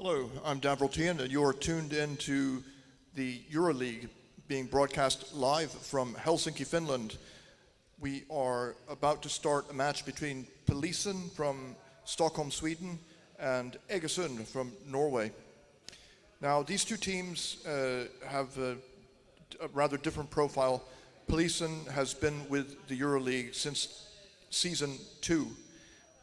Hello, I'm Dan Voltian, and you're tuned in to the Euroleague being broadcast live from Helsinki, Finland. We are about to start a match between Polisen from Stockholm, Sweden, and Egersund from Norway. Now, these two teams have a rather different profile. Polisen has been with the Euroleague since season 2,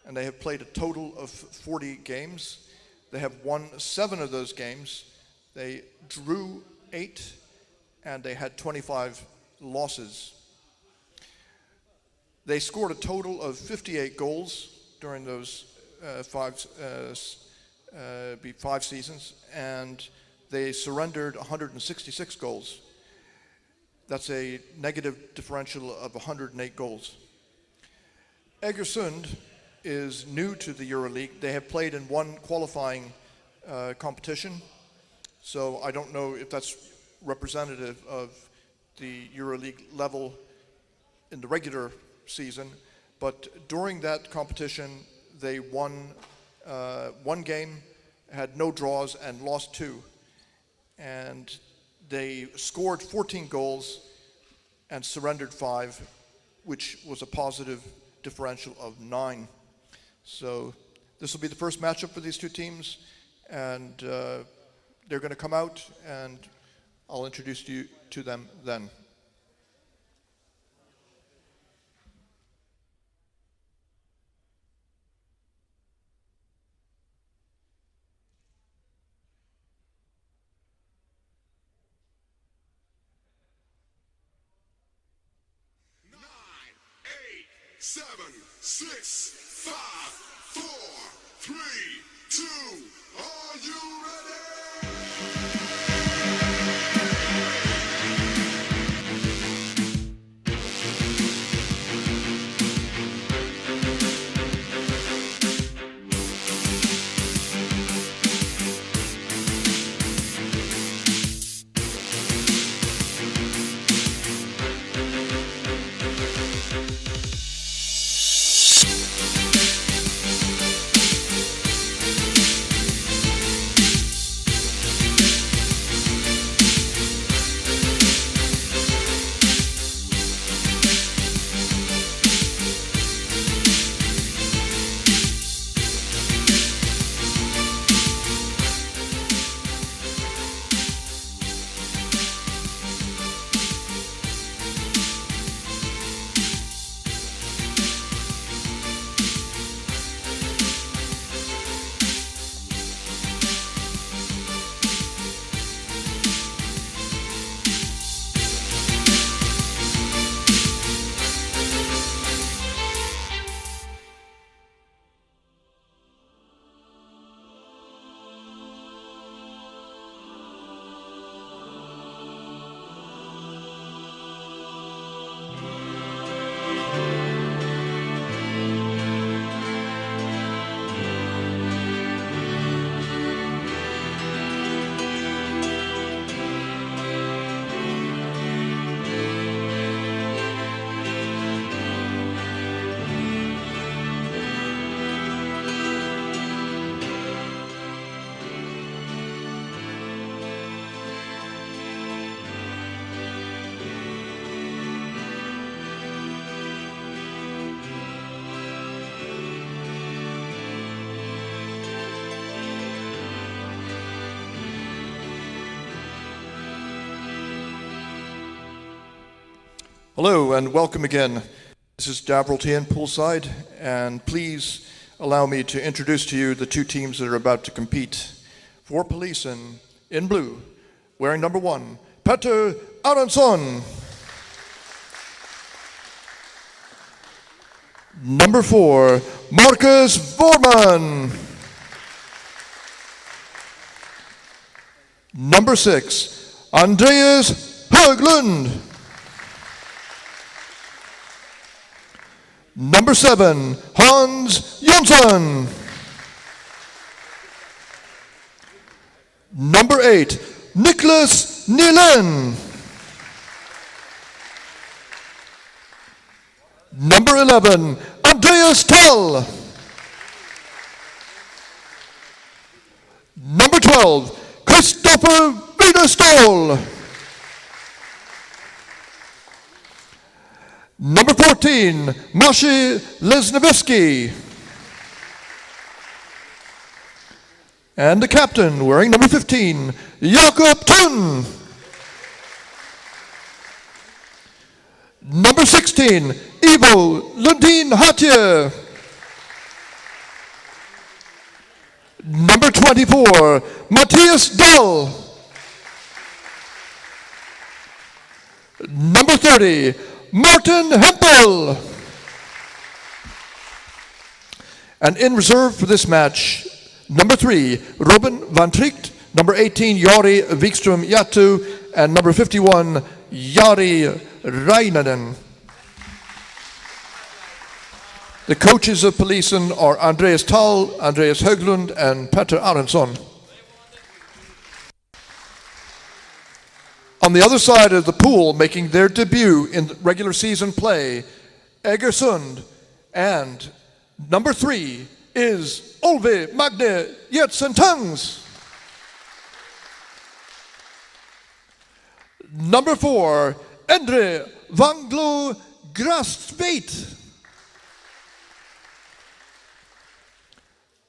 and they have played a total of 40 games. They have won 7 of those games. They drew 8, and they had 25 losses. They scored a total of 58 goals during those 5 seasons, and they surrendered 166 goals. That's a negative differential of 108 goals. Egersund is new to the Euroleague. They have played in one qualifying competition, so I don't know if that's representative of the Euroleague level in the regular season, but during that competition they won 1 game, had no draws, and lost 2. And they scored 14 goals and surrendered 5, which was a positive differential of 9. So this will be the first matchup for these two teams, and they're going to come out, and I'll introduce you to them then. Nine, 8, 7, 6, 5, 4, 3, 2, are you ready? Hello and welcome again. This is Davroltian poolside, and please allow me to introduce to you the two teams that are about to compete. For Polisen, in blue, wearing number 1, Petter Aronsson. Number 4, Marcus Vorman. Number 6, Andreas Höglund. Number 7, Hans Jonsson. Number 8, Niklas Nylén. Number 11, Andreas Tall. Number 12, Christopher Widerstål. Number 14, Maciej Lesniewski. And the captain, wearing number 15, Jakob Thun. Number 16, Ivo Lundin Hatje. Number 24, Matthias Dahl. Number 30, Martin Hempel. And in reserve for this match, number 3, Robin van Tricht. Number 18, Jari Wikström Jatu. And number 51, Jari Reinanen. The coaches of Polisen are Andreas Tall, Andreas Höglund, and Petter Aronsson. On the other side of the pool, making their debut in regular season play, Egersund, and number 3 is Olve Magne Jetsen-Tungs. Number 4, Endre Vanglo Grastveit.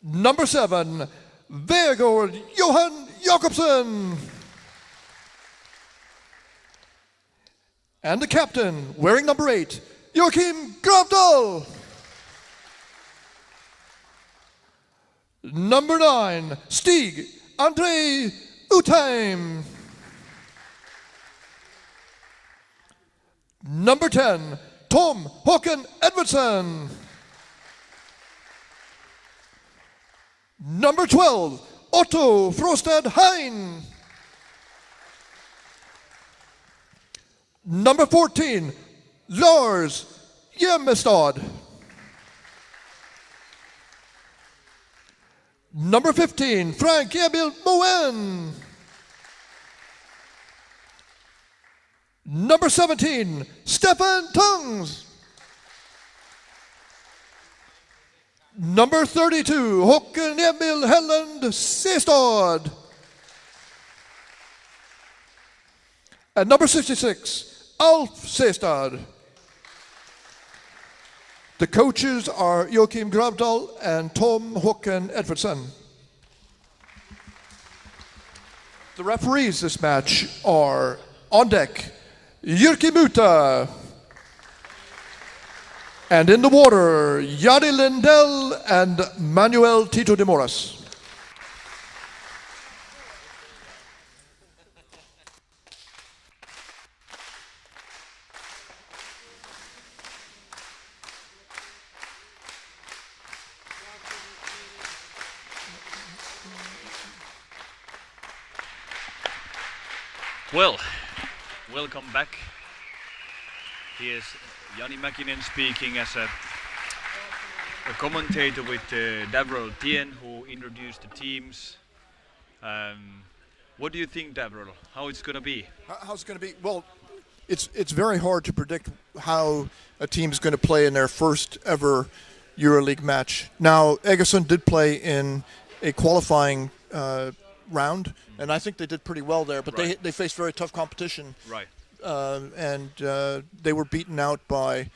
Number 7, Vegård Johan Jakobsen. And the captain, wearing number 8, Joachim Gravdal. Number 9, Stig André Utheim. Number 10, Tom Håkan Edvardsson. Number 12, Otto Frostad Hein. Number 14, Lars Hjemmestad. Number 15, Frank Emil Moen. Number 17, Stefan Tungs. Number 32, Håkan Emil Helland Sestad. And number 66, Alf Sestad. The coaches are Joachim Gravdal and Tom Håkan Edvardsson. The referees this match are on deck, Jyrki Muta. And in the water, Jari Lindell and Manuel Tito de Moras. Well, welcome back. Here's Jani Mäkinen speaking as a commentator with Davrol Tien, who introduced the teams. What do you think, Davrol? How it's going to be? How's it going to be? Well, it's very hard to predict how a team is going to play in their first ever Euroleague match. Now, Egersund did play in a qualifying round, and I think they did pretty well there, but right. they faced very tough competition. Right. And they were beaten out by,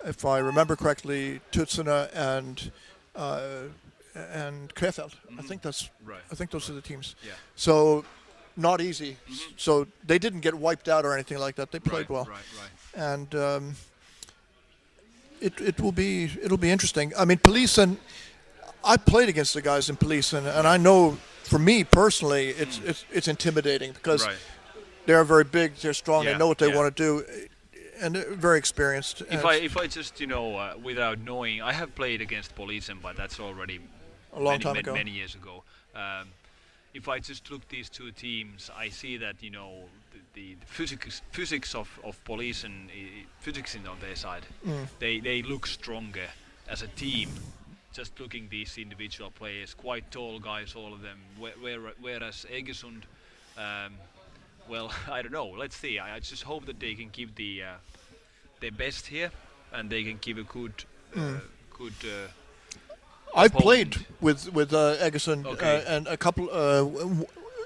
if I remember correctly, Tutsuna and Krefeld. Mm-hmm. I think that's right. I think those are the teams. Yeah. So not easy. Mm-hmm. So they didn't get wiped out or anything like that. They played well. Right. And it'll be interesting. I mean, Polisen. I played against the guys in Polisen, and I know for me personally, it's intimidating because. Right. They're very big, they're strong, they know what they want to do, and they're very experienced. If I just, without knowing, I have played against Polisen, but that's already a long time ago. Many years ago. If I just look these two teams, I see that, the physics of Polisen, physics on their side, they look stronger as a team. Just looking these individual players, quite tall guys, all of them, whereas Egersund, well, I don't know. Let's see. I just hope that they can give their best here, and they can give a good. I've played with Egersund okay. and a couple.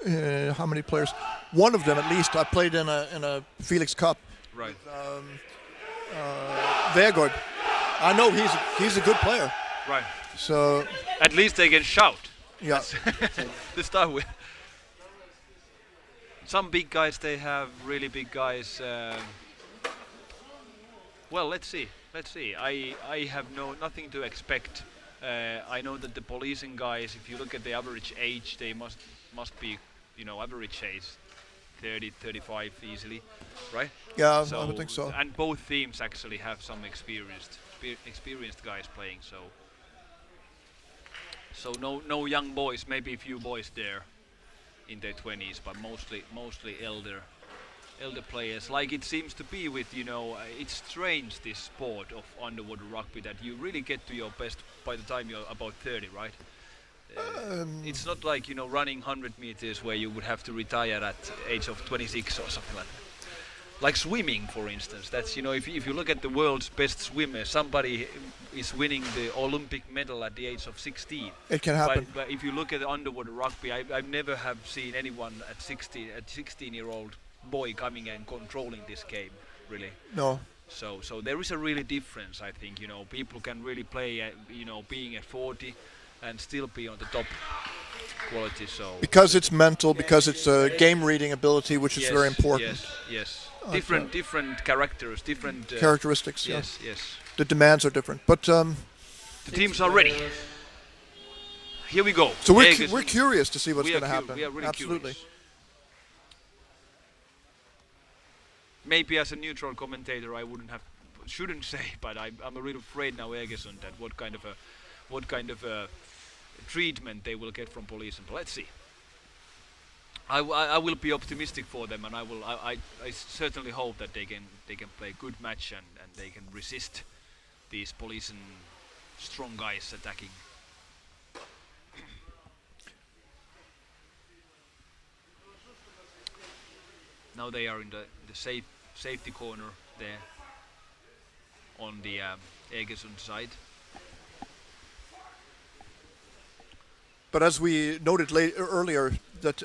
how many players? One of them at least. I played in a Felix Cup. Right. Vegard. I know he's a good player. Right. So At least they can shout. yeah, To start with. Some big guys, they have really big guys. Well, let's see. I have nothing to expect. I know that the Polisen guys, if you look at the average age, they must be, average age 30, 35 easily, right? yeah, I would think so. And both teams actually have some experienced guys playing. So no young boys, maybe a few boys there in their 20s, but mostly elder players. Like it seems to be with, it's strange, this sport of underwater rugby, that you really get to your best by the time you're about 30, right? It's not like, running 100 meters where you would have to retire at age of 26 or something like that. Like swimming, for instance. That's, if you look at the world's best swimmer, somebody is winning the Olympic medal at the age of 16. It can happen. But if you look at underwater rugby, I've never have seen anyone at 16-year-old boy coming and controlling this game, really. No. So there is a really difference, I think. People can really play, being at 40 and still be on the top quality. So Because it's mental, because it's a game reading ability, which is very important. Yes. Different characters, different Characteristics. Yes. The demands are different, but The teams are ready. Here we go. so we're curious to see what's We are going to happen. We are really Absolutely. curious. Maybe as a neutral commentator, I shouldn't say, but I'm a little afraid now, Egersund, that what kind of a treatment they will get from Polisen. But let's see. I will be optimistic for them, and I certainly hope that they can play a good match and they can resist these Polisen strong guys attacking. Now they are in the safety corner there on the Egersund side. But as we noted earlier, that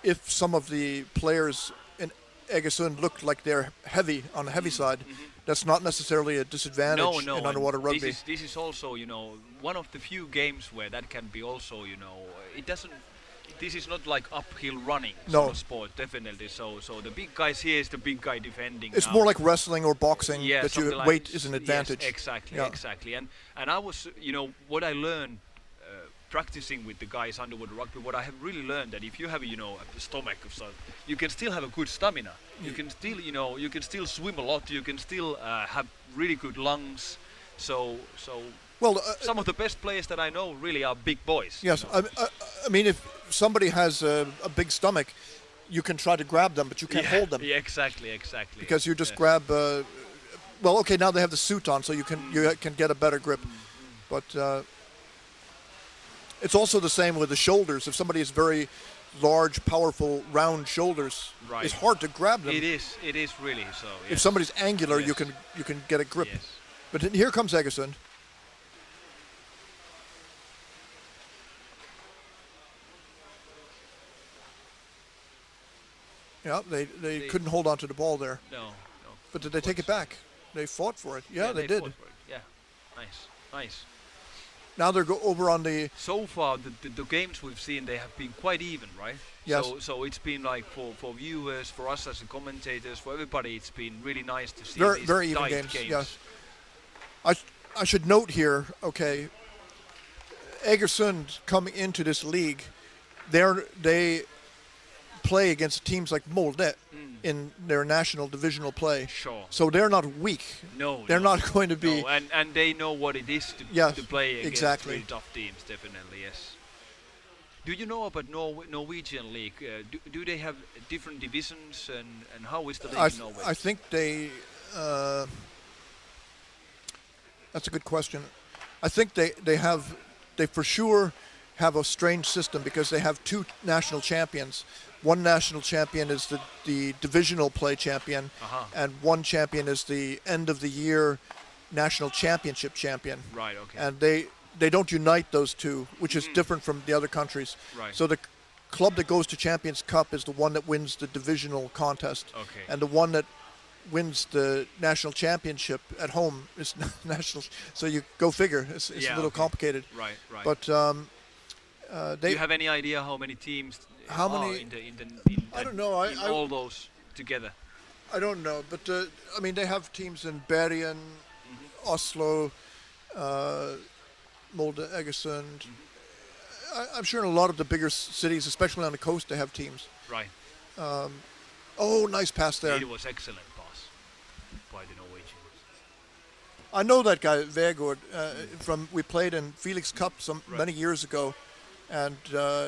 if some of the players in Egersund look like they're heavy on the heavy side, that's not necessarily a disadvantage in underwater rugby. This is also, one of the few games where that can be also, it doesn't. This is not like uphill running sort of sport, definitely. So the big guys here is the big guy defending. It's now. more like wrestling or boxing, that your like weight is an advantage. Yes, exactly. And I was, what I learned practicing with the guys underwater rugby, what I have really learned, that if you have a stomach of some, you can still have a good stamina. You can still you can still swim a lot. You can still have really good lungs. So Well, some of the best players that I know really are big boys. yes, I mean, if somebody has a big stomach, you can try to grab them, but you can't hold them. Yeah, exactly. Because you just grab. Well, okay, now they have the suit on, so you can get a better grip, but. It's also the same with the shoulders. If somebody has very large, powerful, round shoulders, it's hard to grab them. It is really so. Yes. If somebody's angular, you can get a grip. Yes. But here comes Egersund. Yeah, they couldn't hold on to the ball there. No. But did they take it back? They fought for it. Yeah, they did. fought for it. Yeah, nice. Now they're over on the. So far, the games we've seen, they have been quite even, right? Yes. So it's been like for viewers, for us as the commentators, for everybody, it's been really nice to see Very, these very even tight games. Yes. I should note here. Okay. Egersund coming into this league, they play against teams like Molde in their national divisional play. Sure. So they're not weak. No. They're not going to be. No, and they know what it is to play against really tough teams, definitely, yes. Do you know about Norwegian league? Do they have different divisions, and how is the league in Norway? I think they. That's a good question. I think they for sure have a strange system because they have two national champions. One national champion is the divisional play champion, and one champion is the end of the year national championship champion. Right. Okay. And they don't unite those two, which is different from the other countries. Right. So club that goes to Champions Cup is the one that wins the divisional contest. Okay. And the one that wins the national championship at home is national. So you go figure. It's a little complicated. Right, right. But do you have any idea how many teams How are many- in I don't know. in all those together? I don't know, but I mean, they have teams in Bergen, Oslo, Molde, Egersund. I'm sure in a lot of the bigger cities, especially on the coast, they have teams. Right. Oh, nice pass there. It was excellent pass by the Norwegians. I know that guy Vegård from we played in Felix Cup many years ago, and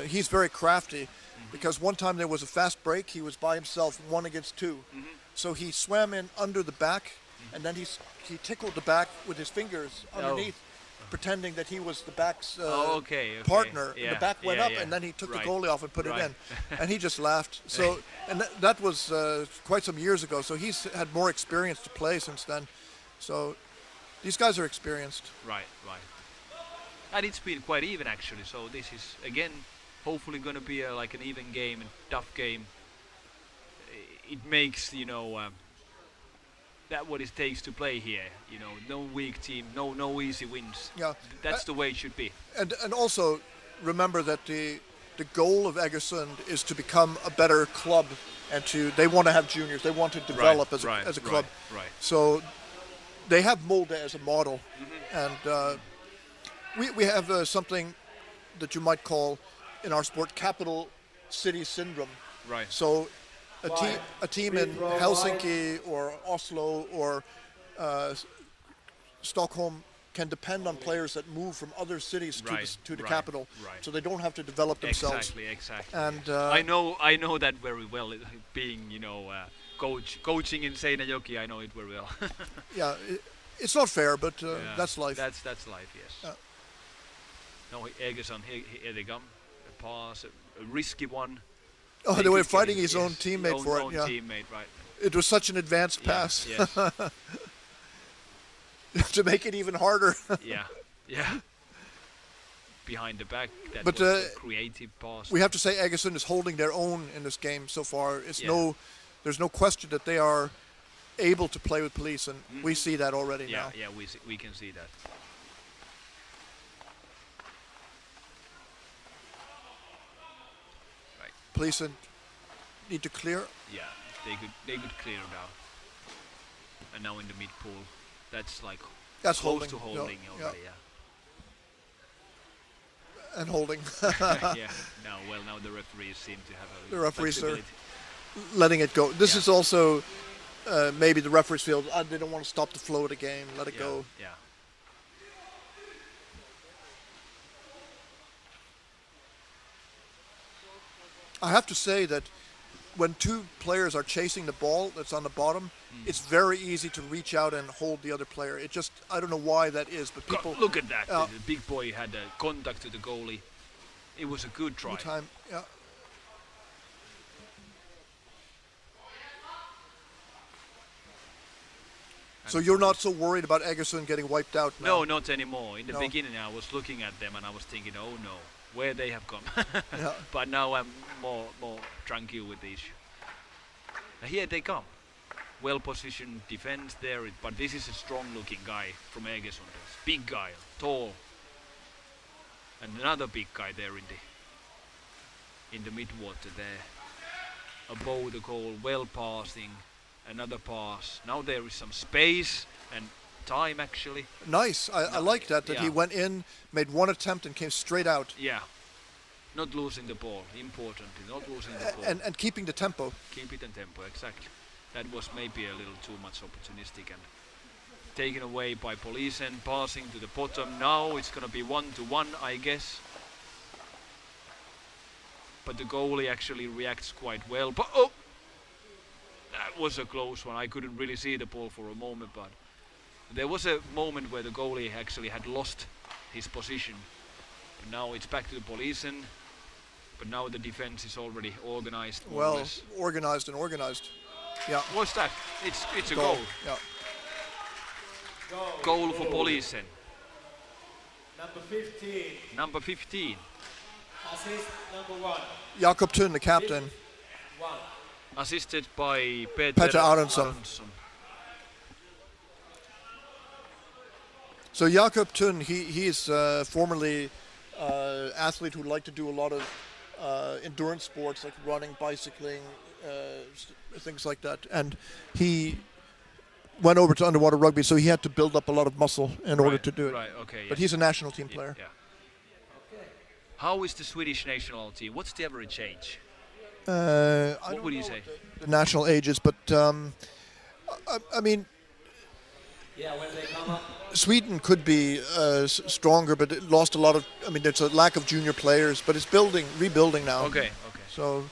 he's very crafty. Because one time there was a fast break, he was by himself, 1 against 2. So he swam in under the back, and then he tickled the back with his fingers underneath, pretending that he was the back's partner. Yeah, And the back went up, and then he took the goalie off and put it in, and he just laughed. So, and that was quite some years ago. So he's had more experience to play since then. So these guys are experienced. Right, right. And it's been quite even actually. So this is again hopefully going to be like an even game and tough game. It makes that what it takes to play here. No weak team, no easy wins. Yeah, That's the way it should be. And also remember that the goal of Egersund is to become a better club, and they want to have juniors. They want to develop as a club. Right. So they have Molde as a model, and we have something that you might call in our sport capital city syndrome. Right. So a team in Helsinki or Oslo or Stockholm can depend on players that move from other cities to the capital, so they don't have to develop themselves. Exactly. And I know that very well. Being coaching in Seinäjoki, I know it very well. yeah, it's not fair, but that's life. That's life. Yes. No, Egersund, here they come. A pass, a risky one. Oh, they were fighting his own teammate for it. Own Yeah, teammate, right? it was such an advanced pass Yes. to make it even harder. yeah. Behind the back, that But, was a creative pass. We have to say Egersund is holding their own in this game so far. There's no question that they are able to play with Polisen, and we see that already now. Yeah, we can see that. Polisen need to clear. Yeah, they could clear it out. And now in the mid pool, that's like That's close holding. to holding already. And holding. Yeah. Now the referees seem to have a The referees are flexibility. letting it go. This is also maybe the referees feel they don't want to stop the flow of the game. Let it go. Yeah. I have to say that when two players are chasing the ball that's on the bottom, it's very easy to reach out and hold the other player. It just, I don't know why that is, but people... Look at that. The big boy had a contact to the goalie. It was a good try. Good time, yeah. So you're not so worried about Egersund getting wiped out now? No, not anymore. In the No. beginning, I was looking at them and I was thinking, oh no, where they have gone. Yeah. But now I'm more tranquil with the issue. Here they come. Well-positioned defense there, but this is a strong-looking guy from Egersund. Big guy, tall, and another big guy there in the midwater there, above the goal, well passing. Another pass. Now there is some space and time actually. Nice. I like that he Yeah. went in, made one attempt and came straight out. Yeah. Not losing the ball. Important. Not losing the ball. And keeping the tempo. Keep it in tempo, exactly. That was maybe a little too much opportunistic and taken away by Polisen, passing to the bottom. Now it's going to be 1-1, I guess. But the goalie actually reacts quite well. But that was a close one. I couldn't really see the ball for a moment, but there was a moment where the goalie actually had lost his position. But now it's back to the Polisen. But now the defense is already organized. more or Well, less. organized. Yeah. What's that? It's a goal. Yeah. Goal for Polisen. Number 15. Number 15. Assist number 1. Jakob Thun, the captain. 1. Assisted by Peter Aronsson. So Jakob Thun, he is formerly athlete who liked to do a lot of endurance sports like running, bicycling, things like that. And he went over to underwater rugby, so he had to build up a lot of muscle in order to do it. Right, okay. But he's a national team player. Yeah. How is the Swedish national team? What's the average age? What would you say? The national ages, but I mean, Yeah, when they come up. Sweden could be stronger, but it lost a lot of. I mean, there's a lack of junior players, but it's rebuilding now. Okay. So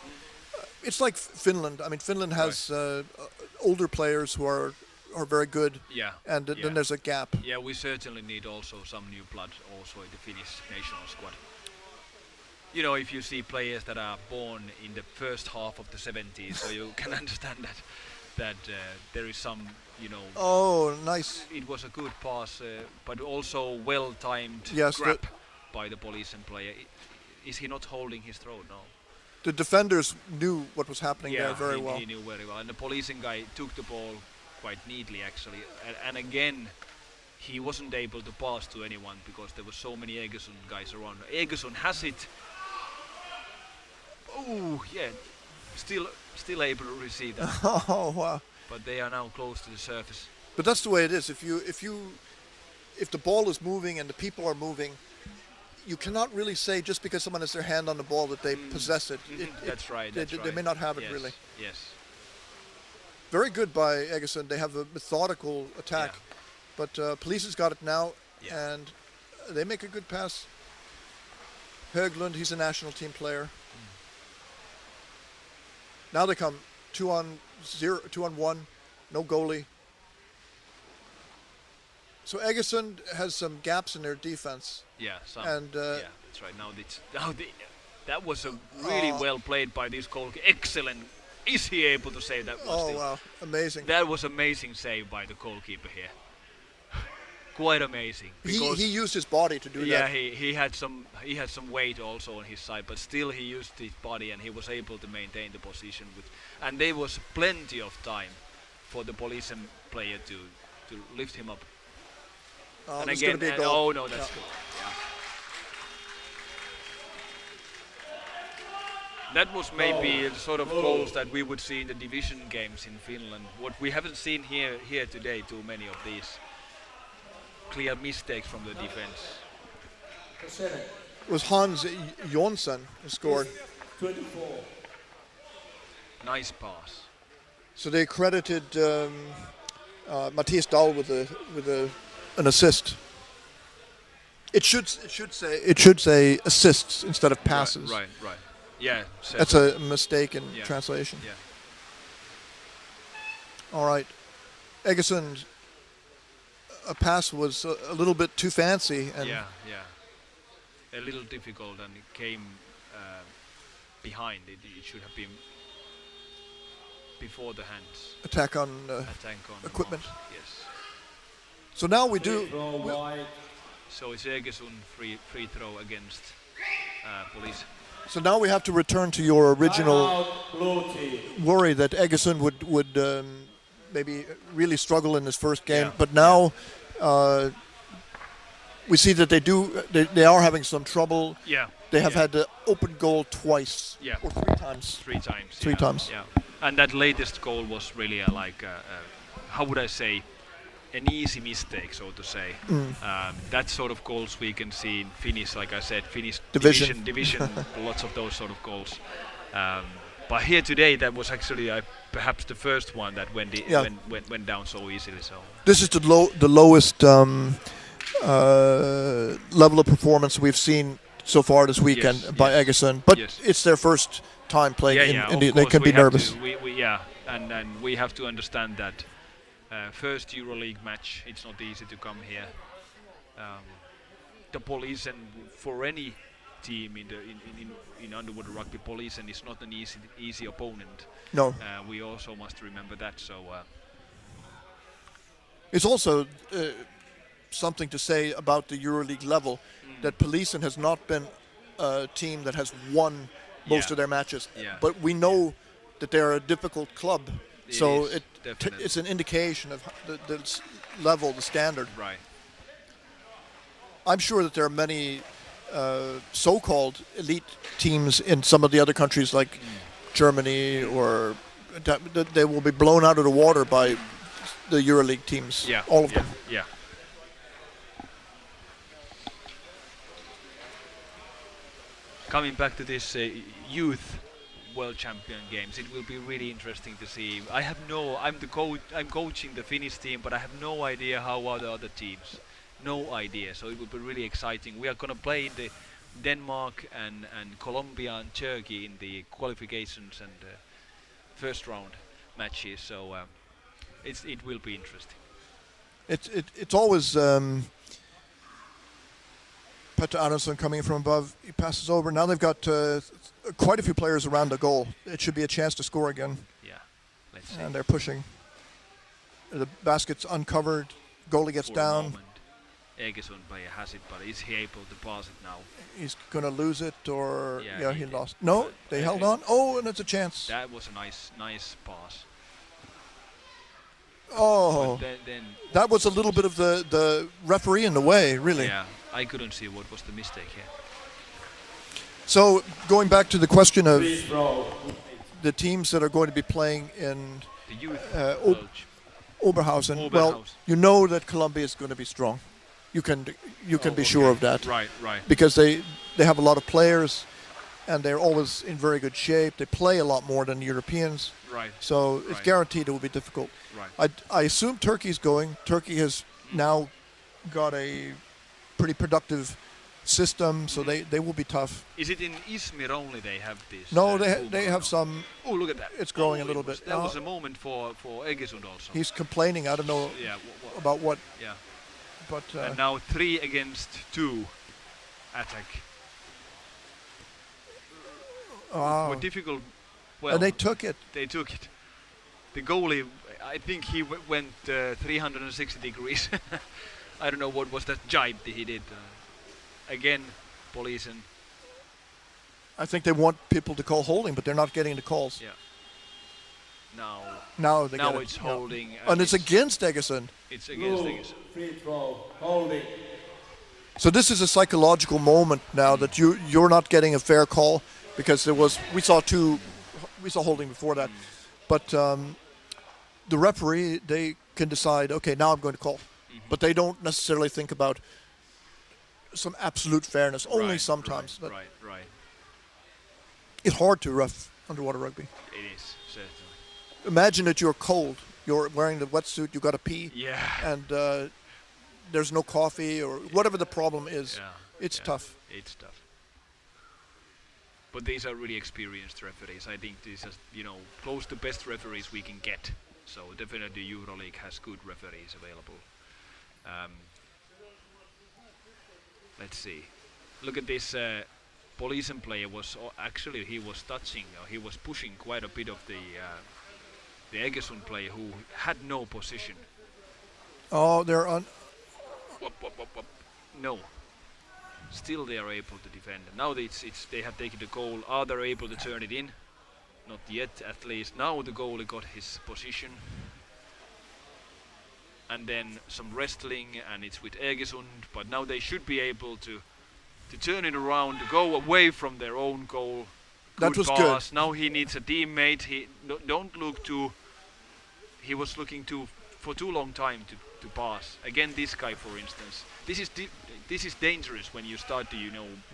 it's like Finland. I mean, Finland has older players who are very good. Yeah. And then there's a gap. Yeah, we certainly need also some new blood also in the Finnish national squad. You know, if you see players that are born in the first half of the 70s, so you can understand that there is some, you know. Oh, nice. It was a good pass, but also well-timed Yes, grab by the Polisen player. Is he not holding his throat? No. The defenders knew what was happening there very well. He knew very well. And the Polisen guy took the ball quite neatly, actually. And again, he wasn't able to pass to anyone because there were so many Egersund guys around. Egersund has it. Oh, yeah. Still able to receive that. Oh, wow. But they are now close to the surface. But that's the way it is. If the ball is moving and the people are moving, you cannot really say just because someone has their hand on the ball that they possess it. That's right. They may not have it really. Yes. Very good by Egersund. They have a methodical attack. But Polisen's got it now, and they make a good pass. Höglund, he's a national team player. Now they come 2-on-1, no goalie. So Egersund has some gaps in their defense. Yeah, and that's right. That was a really well played by this goalkeeper. Excellent. Is he able to save that one? Oh wow, amazing! That was amazing save by the goalkeeper here. Quite amazing. He used his body to do that. Yeah, he had some weight also on his side, but still he used his body and he was able to maintain the position and there was plenty of time for the Polisen player to lift him up. And again, be a goal. Oh no, that's good. Yeah. That was maybe the sort of goals that we would see in the division games in Finland. What we haven't seen here today, too many of these clear mistakes from the defense. It was Hans Jonsson who scored. 24. Nice pass. So they credited Matthias Dahl with an assist. It should say assists instead of passes. Right. Yeah. That's a mistake in translation. Yeah. All right. Egersund, a pass was a little bit too fancy. And a little difficult, and it came behind. It should have been before the hands. Attack on equipment. Yes. So now we do. So it's Egersund free throw against Police. So now we have to return to your original worry that Egersund would maybe really struggle in this first game, but now we see that they are having some trouble. Yeah. They have had the open goal twice. Yeah. Or three times. Three times. Yeah. And that latest goal was really how would I say, an easy mistake, so to say. That sort of goals we can see in Finnish, like I said, Finnish division, lots of those sort of goals. But here today, that was actually perhaps the first one that went down so easily. So this is the lowest level of performance we've seen so far this weekend by Egersund. But it's their first time playing they can be nervous. And we have to understand that first Euroleague match, it's not easy to come here. The Polisen, for any team in underwater rugby, Polisen is not an easy opponent. No. We also must remember that. So it's also something to say about the Euroleague level that Polisen has not been a team that has won most Yeah. of their matches, Yeah. but we know that they're a difficult club. So is, definitely. it's an indication of the level, the standard. Right. I'm sure that there are many so-called elite teams in some of the other countries, like Germany, or that they will be blown out of the water by the Euroleague teams. Yeah. All of yeah, them. Yeah. Coming back to this youth world champion games, it will be really interesting to see. I'm the coach. I'm coaching the Finnish team, but I have no idea how are the other teams. No idea. So it will be really exciting. We are gonna play the Denmark and Colombia and Turkey in the qualifications and first round matches. So it will be interesting. It's always Petter Andersson coming from above. He passes over. Now they've got quite a few players around the goal. It should be a chance to score again. Yeah. Let's see. And they're pushing. The basket's uncovered. Goalie gets For a down. moment, Egersund player has it, but is he able to pass it now? He's going to lose it, or Yeah, he he did. lost. No, But they held on. Oh, and it's a chance. That was a nice pass. Oh, But then that was a little bit of the referee in the way, really. yeah, I couldn't see what was the mistake here. So going back to the question of Free throw. the teams that are going to be playing in The youth Ob- world Oberhausen, well, Oberhausen. you know that Colombia is going to be strong. You can be sure of that. Right. Because they have a lot of players, and they're always in very good shape. They play a lot more than the Europeans, Right. so it's Right. guaranteed it will be difficult. Right. I assume Turkey's going. Turkey has now got a pretty productive system, so they will be tough. Is it in Izmir only they have this? No, they have Oberhausen? some. Oh, look at that! It's growing a it little was- bit. That Now- was a moment for Egersund also. He's complaining. I don't know Yeah. about what, Yeah. but And now 3 against 2 attack. More difficult. Well, and they took it. they took it. The goalie, I think he went 360 degrees. I don't know what was that jibe that he did. Again, Polisen. I think they want people to call holding, but they're not getting the calls. Yeah. Now Now they Now get it's it. holding. And it's against Egersund. It's against Rule. Egersund. Free throw. Holding. So this is a psychological moment now that you're not getting a fair call, because we saw holding before that, but the referee, they can decide, okay, now I'm going to call, but they don't necessarily think about some absolute fairness. Only Right, sometimes. But Right. it's hard to ref underwater rugby. It is certainly. Imagine that you're cold, you're wearing the wetsuit, you got to pee, Yeah. and there's no coffee or whatever the problem is. Yeah. It's yeah, tough. It's tough. But these are really experienced referees. I think these are, close to best referees we can get. So definitely Euroleague has good referees available. Let's see. Look at this. Polisen player he was touching, or he was pushing quite a bit of the Egersund player who had no position. Oh, they're on. Wop. No. Still they are able to defend. Now they have taken the goal. Are they able to turn it in? Not yet, at least. Now the goalie got his position. And then some wrestling, and it's with Egersund. But now they should be able to turn it around, to go away from their own goal. That was pass. good. Now he needs a teammate. He was looking for too long time to pass. Again, this guy, for instance. This is dangerous when you start to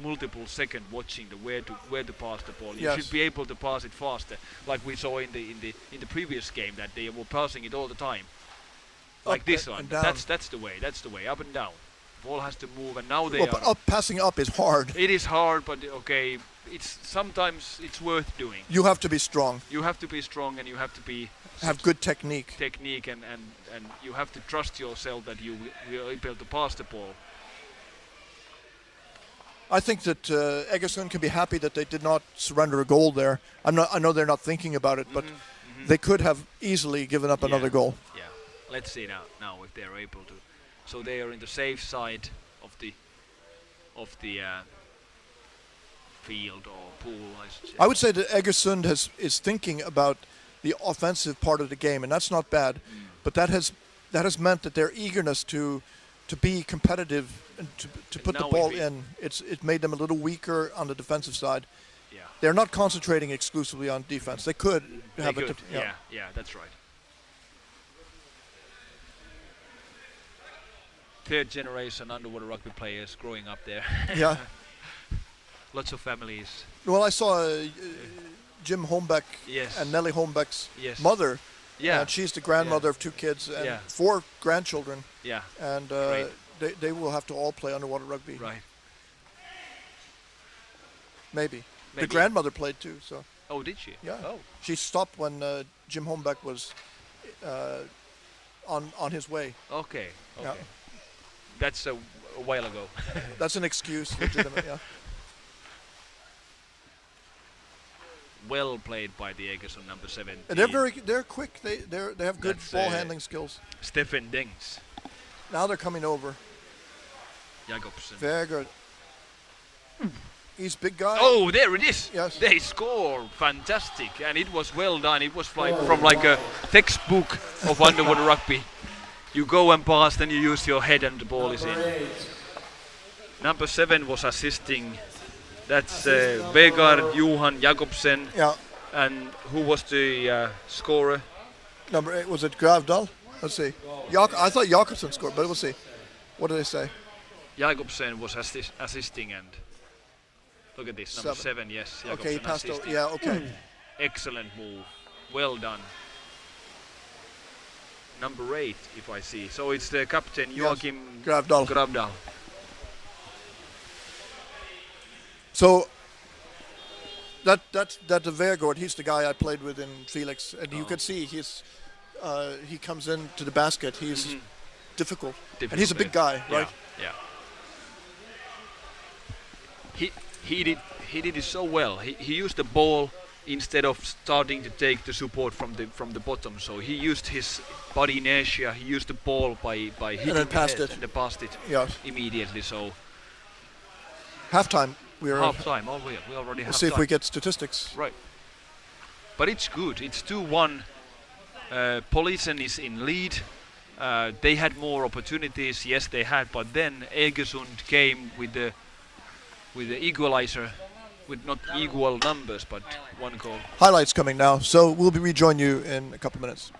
multiple second watching where to pass the ball. You Yes. should be able to pass it faster, like we saw in the previous game, that they were passing it all the time, like Up this and one. down. That's the way. That's the way. Up and down. Ball has to move, and now they Well, but are. passing up is hard. It is hard, but okay. Sometimes it's worth doing. You have to be strong, You have to be strong, and you have to be have good technique. and you have to trust yourself that you will be able to pass the ball. I think that Egersund can be happy that they did not surrender a goal there. I know they're not thinking about it, but they could have easily given up another Yeah. goal. Yeah, let's see now if they're able to. So they are in the safe side of the field or pool, I should say. I would say that Egersund is thinking about the offensive part of the game, and that's not bad. But that has meant that their eagerness to be competitive and to put the now ball it in, it made them a little weaker on the defensive side. Yeah. They're not concentrating exclusively on defense. They could They have could. it. Yeah, that's right. Third generation underwater rugby players growing up there. Yeah. Lots of families. Well, I saw Jim Holmbeck Yes. and Nelly Holmbeck's Yes. mother. Yeah. And she's the grandmother of 2 kids and Yeah. 4 grandchildren. Yeah. And Great. they will have to all play underwater rugby. Right. Maybe. The Maybe. grandmother played too. So Oh, did she? yeah. Oh. She stopped when Jim Holmbeck was on his way. Okay. Okay. Yeah. That's a while ago. That's an excuse. Legitimate, yeah. Well played by the Egersund number 7. And they're quick. They have good That's, ball handling skills. Stefan Dengs. Now they're coming over. Jakobsen. Very good. He's big guy. Oh, there it is. Yes. They score. Fantastic. And it was well done. It was from like a textbook of underwater rugby. You go and pass, then you use your head and the ball is in. Number 7 was assisting. That's Vegard Johan Jakobsen. Yeah. And who was the scorer? Number 8, was it Gravdal? Let's see. I thought Jakobsen scored, but we'll see. What do they say? Jakobsen was assisting, and look at this, number 7, yes. Okay, he Jakobsen passed over. assisting. Yeah, okay. Excellent move. Well done. Number 8, if I see. So it's the captain, Joachim Gravdal. Gravdal. So that's the Vergård. He's the guy I played with in Felix, and you can see he comes into the basket. He's difficult, and he's a big guy, right? Yeah. He did it so well. He used the ball instead of starting to take the support from the bottom. So he used his body inertia. He used the ball by hitting then passed the it. head and passed it Yeah. immediately. So Halftime. We're half time. Oh, we already have see if time. we get statistics. Right. But it's good. It's 2-1. Polisen is in lead. They had more opportunities. Yes, they had. But then Egersund came with the equalizer, with not equal numbers, but 1 goal. Highlights coming now, so we'll rejoin you in a couple minutes.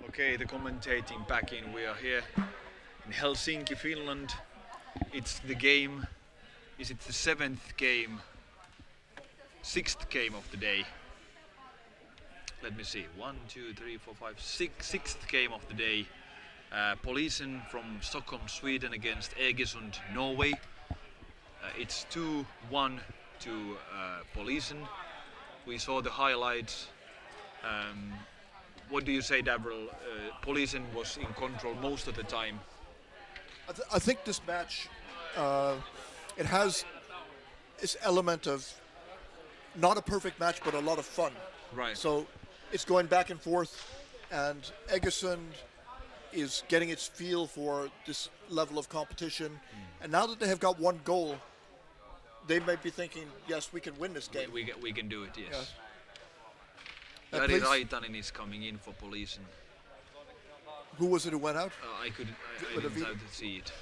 Okay, the commentating back in. We are here in Helsinki, Finland. It's the game. Is it the 7th game? 6th game of the day. Let me see. 1, 2, 3, 4, 5, 6. 6th game of the day. Polisen from Stockholm, Sweden against Egersund, Norway. It's 2-1 to Polisen. We saw the highlights. What do you say, Davril? Polisen was in control most of the time. I think this match, it has this element of not a perfect match, but a lot of fun. Right. So it's going back and forth, and Egersund is getting its feel for this level of competition. And now that they have got one goal, they might be thinking, yes, we can win this game. We can do it, yes. Yes. Jari please- Raitanen is coming in for Polisen. Who was it who went out? I With a didn't V- have to see it.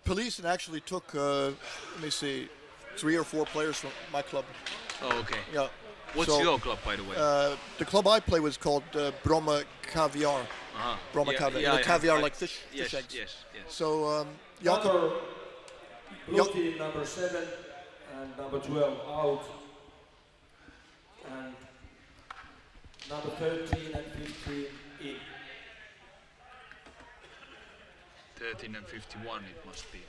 Polisen actually took, let me see, 3 or 4 players from my club. Oh, okay. Yeah. What's So, your club, by the way? The club I play was called Bromma Caviar. Uh-huh. Bromma Caviar. You know, I caviar have- like fish Yes, eggs. yes. So, Jakob, Number, blue Yup. team number 7 and number 12 out. And number 13 and 15 in. 13 and 51 it must be.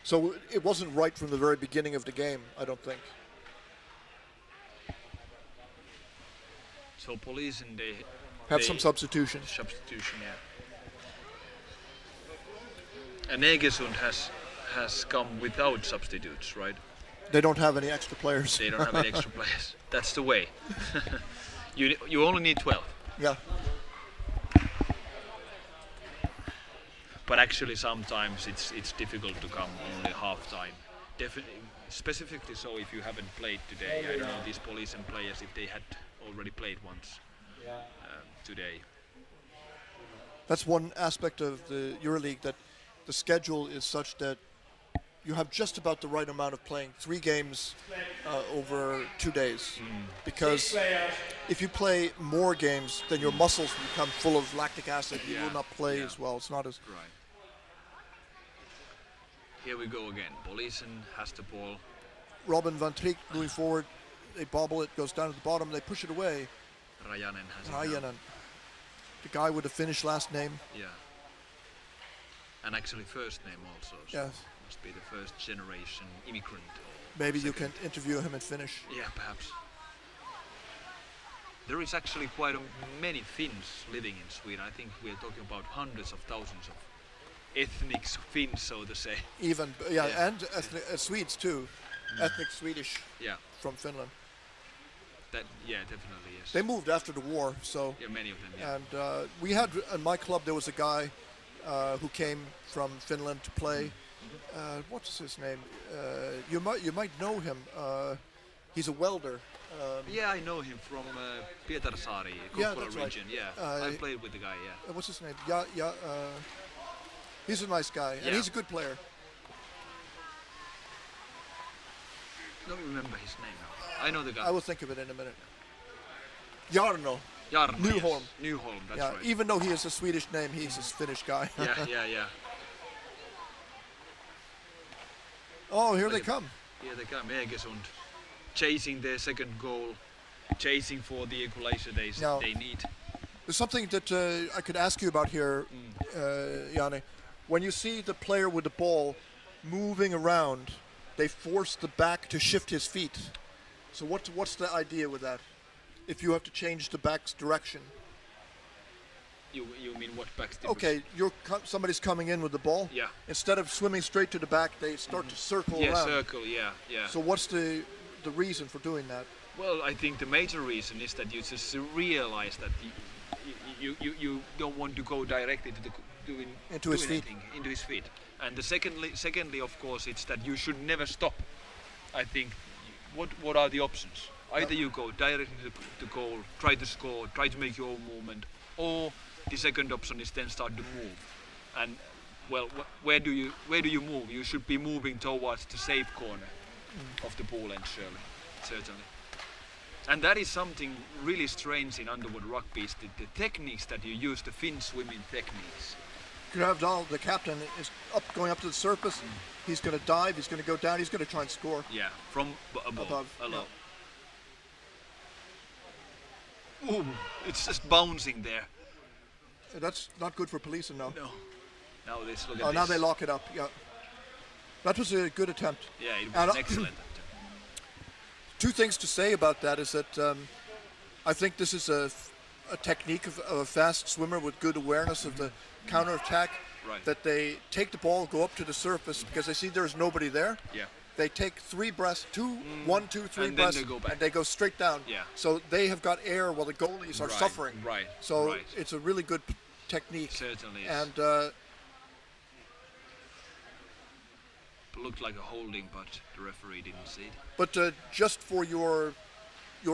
so it wasn't right from the very beginning of the game, I don't think. So Polisen, they Have some substitutions. substitution, yeah. And Egersund has come without substitutes, right? They don't have any extra players. They don't have any extra players. That's the way. You only need 12. Yeah. But actually, sometimes it's difficult to come only half time. Specifically so if you haven't played today. I don't know these Polisen players if they had already played once today. That's one aspect of the Euroleague, that the schedule is such that you have just about the right amount of playing. 3 games over 2 days. Because if you play more games, then your muscles become full of lactic acid. You will not play as well. It's not as... Right. Here we go again. Polisen has the ball. Robin van Triek moving forward. They bobble it, goes down to the bottom. They push it away. Rajanen has it now. Rajanen, the guy with the Finnish last name. Yeah. And actually first name also. So Yes. must be the first generation immigrant. or Maybe you second. can interview him in Finnish. Yeah, perhaps. There is actually quite many Finns living in Sweden. I think we're talking about hundreds of thousands of ethnic Finns, so to say. Even, Yeah. and ethnic, Swedes too. Ethnic Swedish Yeah, from Finland. definitely, yes. They moved after the war, so. Yeah, many of them, yeah. And we had, in my club, there was a guy who came from Finland to play. What's his name? You might know him. He's a welder. Yeah, I know him from Pietarsaari, Yeah, Kokkola that's right. region, yeah. I played with the guy, yeah. What's his name? He's a nice guy, and Yeah. he's a good player. Don't remember his name now. I know the guy. I will think of it in a minute. Jarno. Jarno, Nyholm. Yes. Nyholm, that's Yeah, right. even though he is a Swedish name, he's a Finnish guy. Yeah. Oh, here they come. Here they come, Egersund, chasing their second goal, chasing for the equalizer Now- they need. There's something that I could ask you about here, Janne. When you see the player with the ball moving around, they force the back to shift his feet. So what's the idea with that? If you have to change the back's direction. You mean what backs the Okay, somebody's coming in with the ball. Yeah. Instead of swimming straight to the back, they start to circle Yeah, around. circle, yeah. So what's the reason for doing that? Well, I think the major reason is that you just realize that you don't want to go directly to Into his feet. into his feet. And the secondly, of course, it's that you should never stop. I think what are the options? Either you go directly to goal, try to score, try to make your own movement, or the second option is then start to move. And well, where do you move? You should be moving towards the safe corner of the ball end, certainly. And that is something really strange in underwater rugby, is the techniques that you use, the fin swimming techniques. Gravdal, the captain, is going up to the surface. He's going to dive. He's going to go down. He's going to try and score. Yeah, from above. Ooh, it's just bouncing there. That's not good for Polisen now. No. Now let's look at Oh, this. now they lock it up. Yeah, that was a good attempt. Yeah, it was And, an excellent attempt. Two things to say about that is that I think this is a technique of a fast swimmer with good awareness of the counter-attack. Right. That they take the ball, go up to the surface because they see there's nobody there. Yeah. They take 3 breaths, 1, 2, 3 And then breaths, they go back. and they go straight down. Yeah. So they have got air while the goalies are Right, suffering. right, So right. it's a really good technique. Certainly is. And Looked like a holding, but the referee didn't see it. but just for your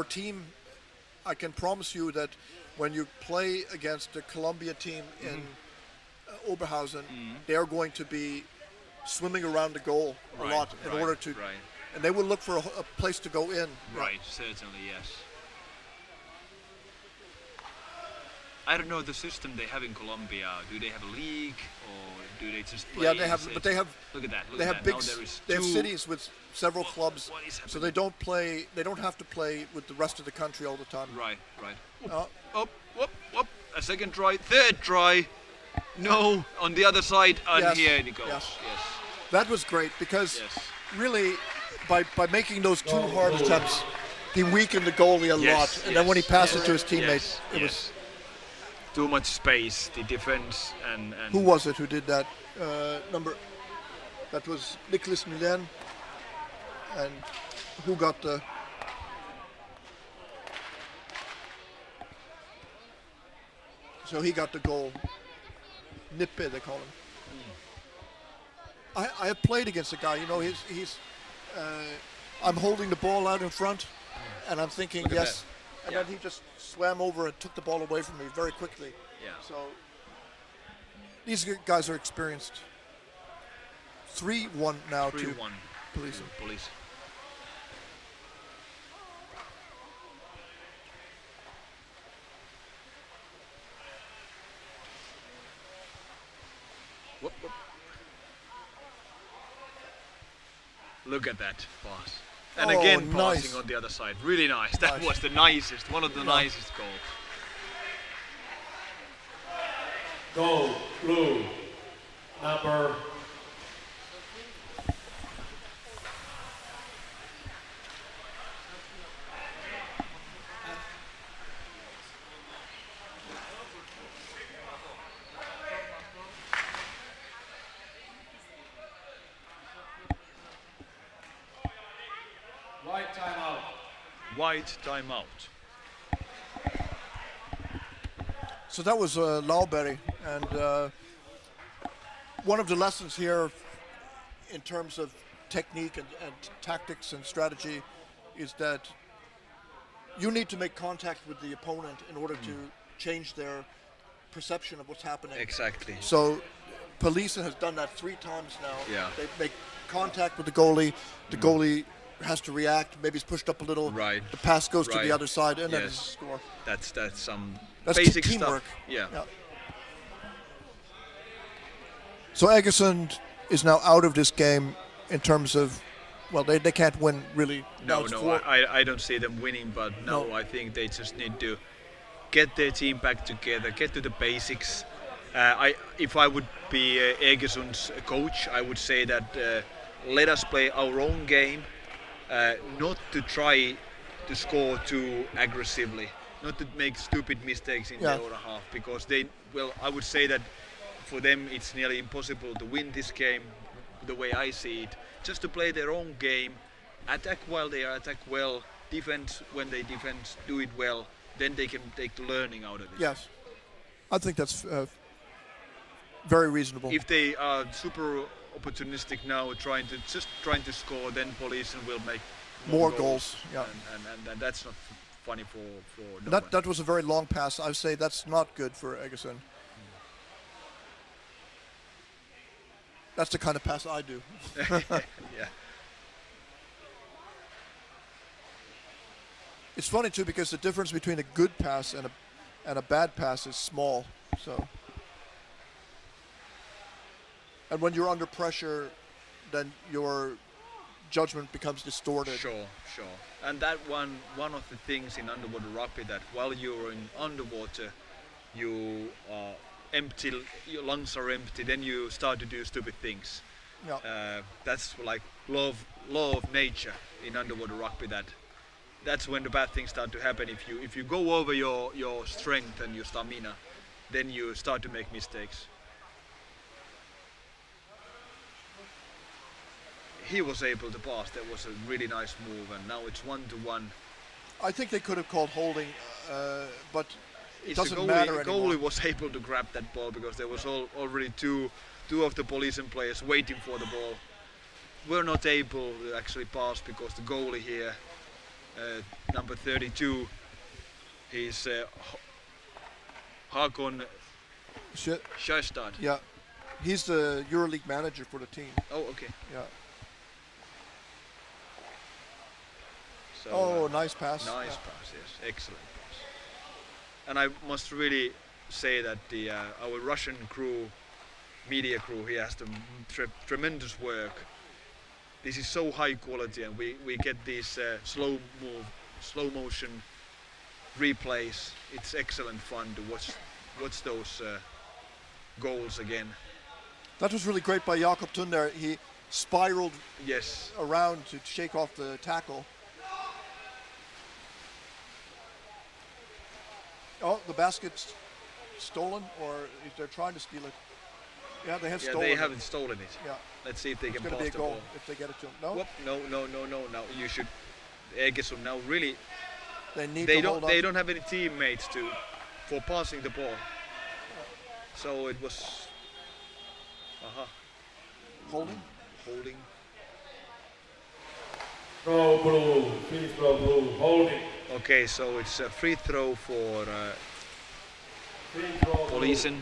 team, I can promise you that when you play against the Columbia team in Oberhausen, they are going to be swimming around the goal a Right, lot in right, order to, right. and they will look for a place to go in. Right, certainly, yes. I don't know the system they have in Colombia. Do they have a league or do they just play? Yeah, they have, Is but it- they have Look at that. Look they at have that. big Now there is they have two- cities with several clubs, what is so happening? they don't play. They don't have to play with the rest of the country all the time. Right, right. Uh, Whoop. A second try, third try. No, on the other side, and Yes, here it goes. yes. Yes. That was great because Yes. really, by making those 2 hard attempts, he weakened the goalie a Yes, lot, and then when he yes, passed yes, it to his teammate, yes, it yes. was. Too much space, the defense and Who was it who did that? That was Nicholas Milen, and who got the? So he got the goal. Nippe, they call him. I have played against a guy. You know, he's. I'm holding the ball out in front, and I'm thinking Look at yes, that. and Yeah. then he just swam over and took the ball away from me very quickly. Yeah. So these guys are experienced. 3-1 now 3-1 to Polisen. Police. Whoop. Look at that pass. And Oh, again nice. passing on the other side. Really nice. That Nice. was the nicest, one of the nicest goals. Goal, blue, number white timeout. White timeout. So that was Lauberry, and one of the lessons here in terms of technique and tactics and strategy is that you need to make contact with the opponent in order to change their perception of what's happening. Exactly. So Polisen has done that 3 times now. Yeah. They make contact with the goalie. The goalie has to react. Maybe he's pushed up a little. Right. The pass goes to Right. the other side, and then Yes. it's a score. That's some That's basic teamwork. stuff. Yeah. Yeah. So Egersund is now out of this game in terms of, well, they can't win really. Now No, it's no, 4. I don't see them winning, but no, No. I think they just need to get their team back together, get to the basics. If I would be Egersund's coach, I would say that let us play our own game, not to try to score too aggressively, not to make stupid mistakes in Yeah. the other half, because I would say that for them it's nearly impossible to win this game the way I see it. Just to play their own game, attack while they attack well, defense when they defend, do it well, then they can take the learning out of it. Yes. I think that's very reasonable. If they are super opportunistic now, trying to score, then Polisen will make More goals, yeah. and that's not funny for no one. That was a very long pass. I would say that's not good for Egersund. That's the kind of pass I do. Yeah. It's funny too because the difference between a good pass and a bad pass is small. So, and when you're under pressure, then your judgment becomes distorted. Sure. And that one of the things in underwater rugby, that while you're in underwater, you are empty, your lungs are empty, then you start to do stupid things. Yeah. That's like law of nature in underwater rugby. That's when the bad things start to happen. If you go over your strength and your stamina, then you start to make mistakes. He was able to pass. That was a really nice move, and now it's 1-1. I think they could have called holding, but it It's the doesn't matter anymore. goalie was able to grab that ball because there was already two of the Polisen players waiting for the ball. We're not able to actually pass because the goalie here, number 32, he's Hakon Sjöstad. Yeah, he's the EuroLeague manager for the team. Oh, okay. Yeah. So, Nice pass. Nice Yeah. pass, yes, excellent pass. And I must really say that our Russian crew, media crew, he has done tremendous work. This is so high quality, and we get these slow motion replays. It's excellent fun to watch those goals again. That was really great by Jakob Thun there. He spiraled Yes. around to shake off the tackle. Oh, the basket's stolen, or if they're trying to steal it. Yeah, they have Yeah, stolen they it. haven't stolen it. Yeah, Let's see if they it's can going to pass be a the goal ball. if they get it to them. No, Whoop, no. Now you should. Egersund now really. they need They to hold don't. They on. don't have any teammates for passing the ball. So it was. Holding. Holding. Throw blue, free throw blue, holding. Okay, so it's a free throw for Free throw blue. Polisen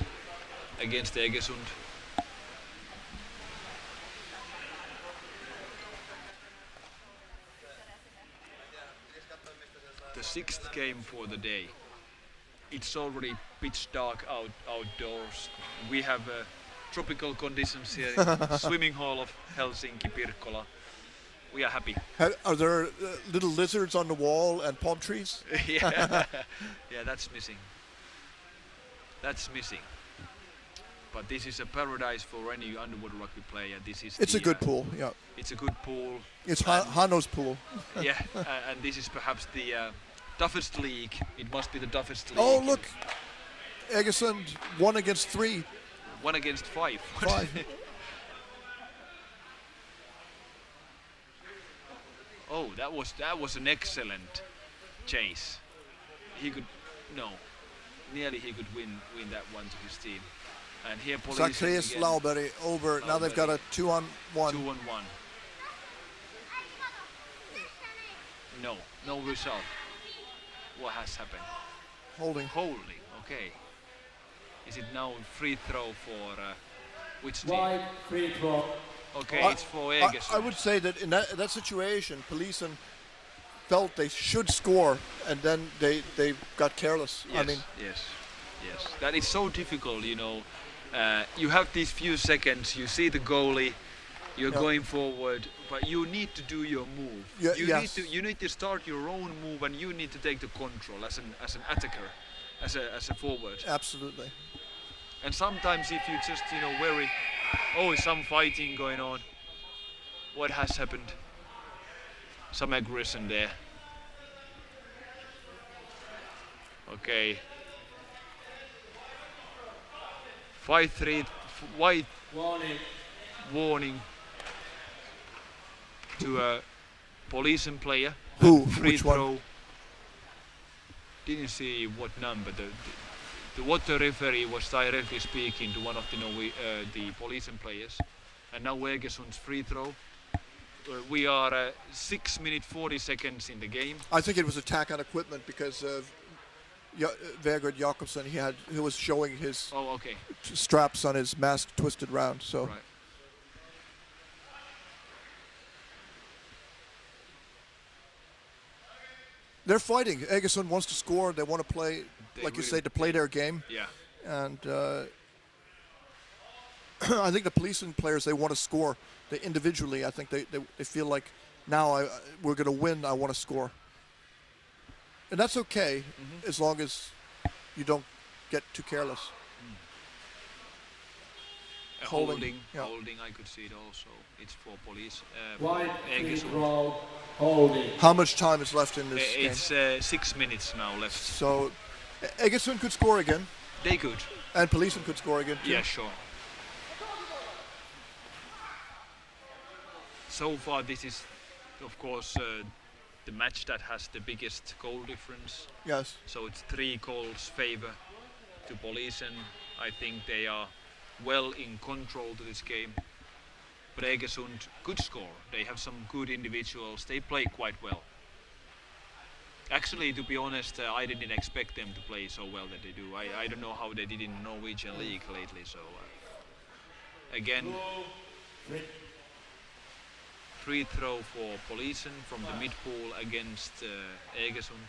against Egersund. The 6th game for the day. It's already pitch dark outdoors. We have tropical conditions here in the swimming hall of Helsinki, Pirkkola. We are happy. Are there little lizards on the wall and palm trees? yeah, that's missing. That's missing. But this is a paradise for any underwater rugby player. It's a good pool. Yeah, It's a good pool. it's Hano's pool. Yeah, and this is perhaps the toughest league. It must be the toughest league. Oh, look, Egersund 1 against 3. 1 against 5. 5. Oh, that was an excellent chase. He could nearly he could win that one to his team. And here Polisen Zacharias again, Lauberg over. Now they've got a 2-on-1. 2-on-1. No result. What has happened? Holding. Holding. Okay. Is it now free throw for which team? Wide free throw. Okay, it's for Egersund. I would say that in that situation, Polisen felt they should score, and then they got careless. Yes, I mean, yes. That is so difficult, you know. You have these few seconds. You see the goalie. You're going forward, but you need to do your move. You need to start your own move, and you need to take the control as an attacker, as a forward. absolutely. And sometimes if you just some fighting going on. What has happened? Some aggression there. Okay. 5-3 white warning to a Polisen player. Who? Free Which throw. one? Didn't see what number. The water referee was directly speaking to one of the Polisen players. And now Egersund's free throw. We are 6 minutes 40 seconds in the game. I think it was attack on equipment because of Vegard Jakobsen. He was showing his straps on his mask twisted round. So. Right. They're fighting. Egersund wants to score. They want to play, like you say, to play their game. Yeah. And I think the Polisen players, they want to score. They individually, I think they feel like now we're going to win. I want to score. And that's okay as long as you don't get too careless. Holding, Yeah. holding. I could see it also. It's for police. Wide free Egersund. throw, holding. How much time is left in this game? It's 6 minutes now left. So Egersund could score again, They could. and Polisen could score again too. Yeah, sure. So far, this is, of course, the match that has the biggest goal difference. Yes. So it's 3 goals favor to Polisen. I think they are well in control to this game. But Egersund could score. They have some good individuals. They play quite well. Actually, to be honest, I didn't expect them to play so well that they do. I don't know how they did in the Norwegian league lately. So again, free throw for Polisen from the mid pool against Egersund.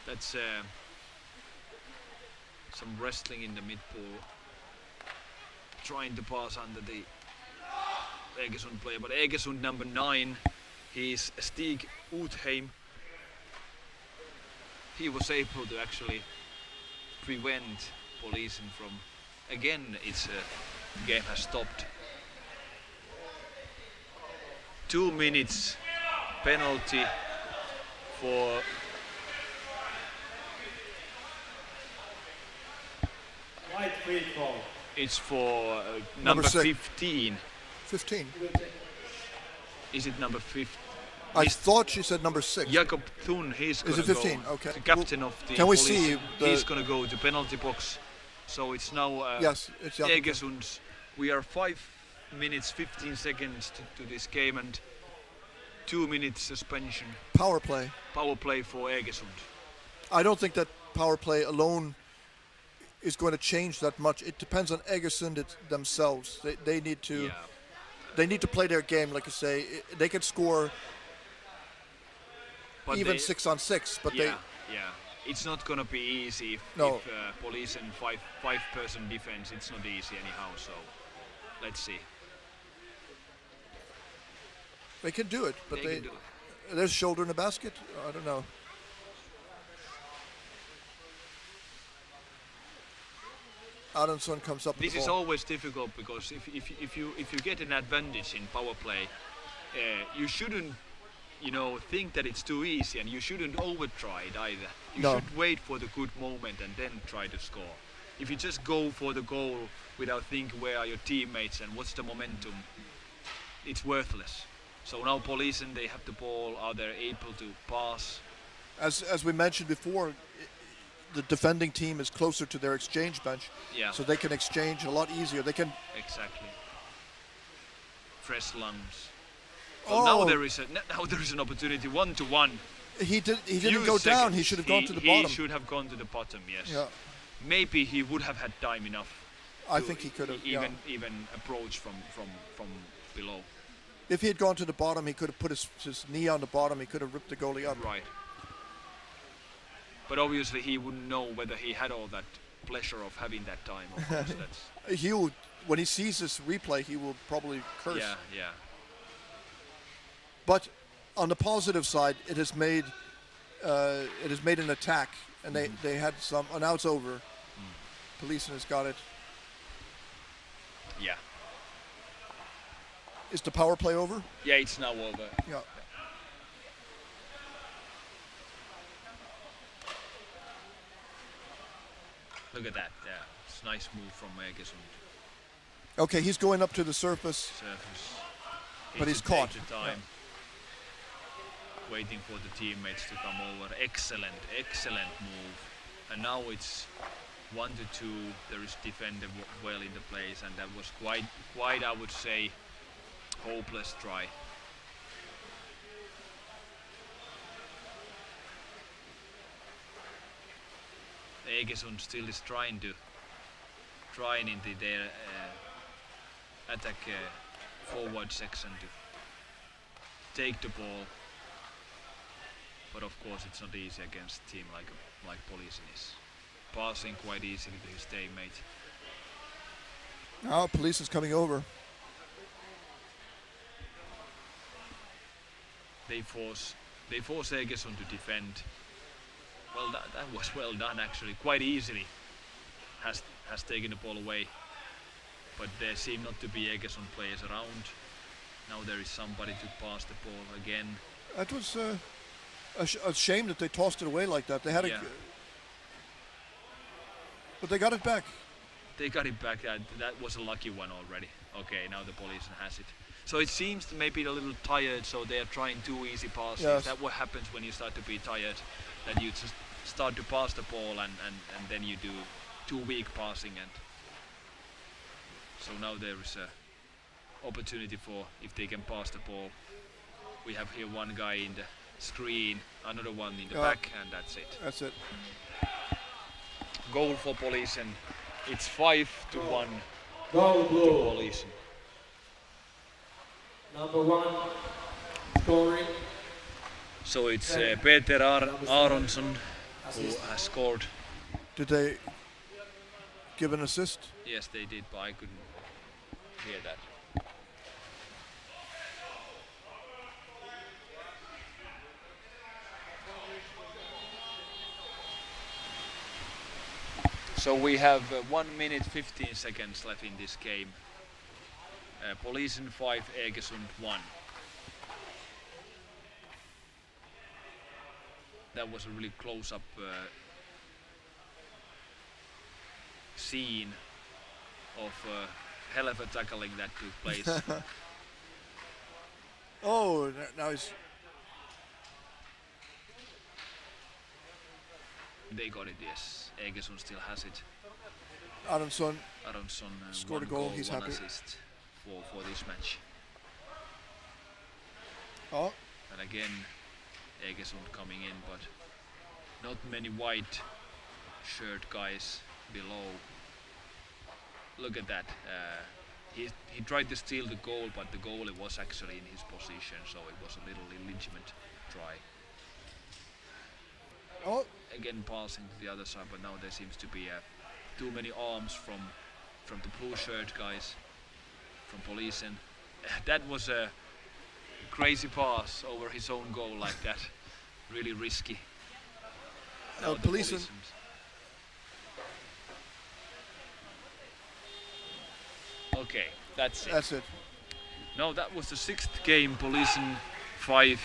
That's some wrestling in the mid pool, trying to pass under the Egersund player, but Egersund number 9, he's Stig Utheim. He was able to actually prevent Polisen from, again, its game has stopped. 2 minutes penalty for Wide free throw. it's for Number number six. 15. 15. Is it number 15? I thought she said number 6. Jakob Thun, he's going Is to it 15? go. Okay. The captain of the Can we Polisen, see the- he's going to go to penalty box. So it's now Yes, it's Jakob. Egersund. We are 5 minutes 15 seconds to this game and 2 minutes suspension. Power play. Power play for Egersund. I don't think that power play alone is going to change that much. It depends on Egersund themselves. They need to Yeah. they need to play their game, like you say. They could score But even they- 6-on-6, but yeah. It's not going to be easy if, No. if police and five-person defense. It's not easy anyhow. So let's see. they can do it. But They can do it. there's shoulder in the basket. I don't know. Adamson comes up with This the is ball. always difficult because if you get an advantage in power play, you shouldn't think that it's too easy, and you shouldn't over try it either. You No. should wait for the good moment and then try to score. If you just go for the goal without thinking where are your teammates and what's the momentum, it's worthless. So now Polisen, they have the ball. Are they able to pass? As we mentioned before, the defending team is closer to their exchange bench, Yeah, so they can exchange a lot easier. They can. exactly. Fresh lungs. Oh, Now there is an opportunity 1-to-1. he didn't Few go down. He seconds. should have gone to the He bottom. should have gone to the bottom. Yes. Yeah, Maybe he would have had time enough. I to think he could have. even approach from below. If he had gone to the bottom, he could have put his knee on the bottom. He could have ripped the goalie up. Right. But obviously he wouldn't know whether he had all that pleasure of having that time. Of course, that's He will, when he sees this replay, he will probably curse. yeah. But on the positive side, it has made an attack, and they had some. Oh, now it's over. Polisen has got it. Yeah. Is the power play over? Yeah, it's now over. Yeah. Look at that. Yeah, it's a nice move from Egersund. Okay, he's going up to the surface. Surface. But he's Needs to caught. take the time. Waiting for the teammates to come over. Excellent move. And now it's 1-2. There is defender well in the place, and that was quite I would say hopeless try. Egersund still is trying into their attack forward section to take the ball. But of course, it's not easy against a team like Polisen is. Passing quite easily to his teammate. Now Polisen's coming over. They force Egersund to defend. Well, that was well done actually. Quite easily has taken the ball away. But there seem not to be Egersund players around. Now there is somebody to pass the ball again. That was a shame that they tossed it away like that. They had but they got it back. They got it back. That was a lucky one already. Okay, now the Polisen has it. So it seems maybe a little tired, so they are trying too easy passes. Yes. That's what happens when you start to be tired. That you just start to pass the ball and then you do too weak passing. And so now there is a opportunity for if they can pass the ball. We have here one guy in the screen, another one in the back, and that's it. That's it. Goal for Polisen. It's 5-1 Goal to blue. Polisen. Number 1 scoring. So it's Peter Aronsson who has scored. Did they give an assist? Yes, they did, but I couldn't hear that. So we have 1 minute 15 seconds left in this game. Polisen 5, Egersund 1. That was a really close-up scene of hell of a tackling that took place. Oh, now he's... They got it, yes. Egersund still has it. Aronsson Aronsson scored a one goal, he's one happy. assist for this match. Oh, And again, Egersund coming in, but not many white shirt guys below. Look at that. He tried to steal the goal, but the goalie was actually in his position, so it was a little illegitimate try. oh, Again passing to the other side, but now there seems to be too many arms from the blue shirt guys from Polisen. That was a crazy pass over his own goal like that. Really risky. Now the Polisen. Polisens. Okay, that's it. That's it. No, that was the 6th game. Polisen 5.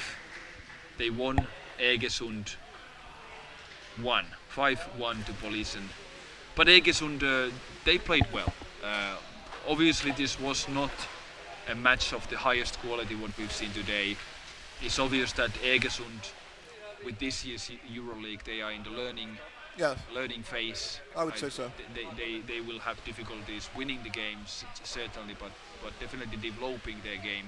They won. Egersund 1. 5-1 to Polisen. But Egersund, they played well. Obviously, this was not a match of the highest quality what we've seen today. It's obvious that Egersund, with this year's Euroleague, they are in the learning phase. I would say so. They will have difficulties winning the games, certainly, but definitely developing their game.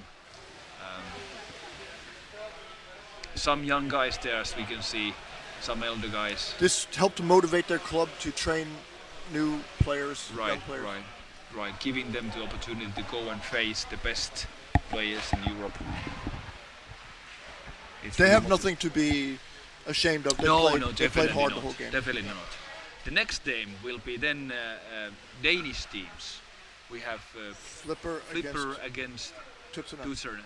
Some young guys there, as we can see, some elder guys. This helped to motivate their club to train new players, young Right, players. right. Giving them the opportunity to go and face the best players in Europe. It's They really have nothing to be ashamed of. They played definitely hard not. the whole game. Definitely not. The next game will be then Danish teams. We have Flipper against Tutsuna. Tutsuna.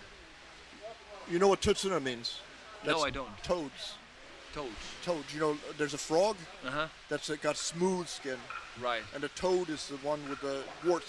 You know what Tutsuna means? No, I don't. Toads. Toads. Toads. You know, there's a frog Uh-huh. that's got smooth skin, Right. and a toad is the one with the warts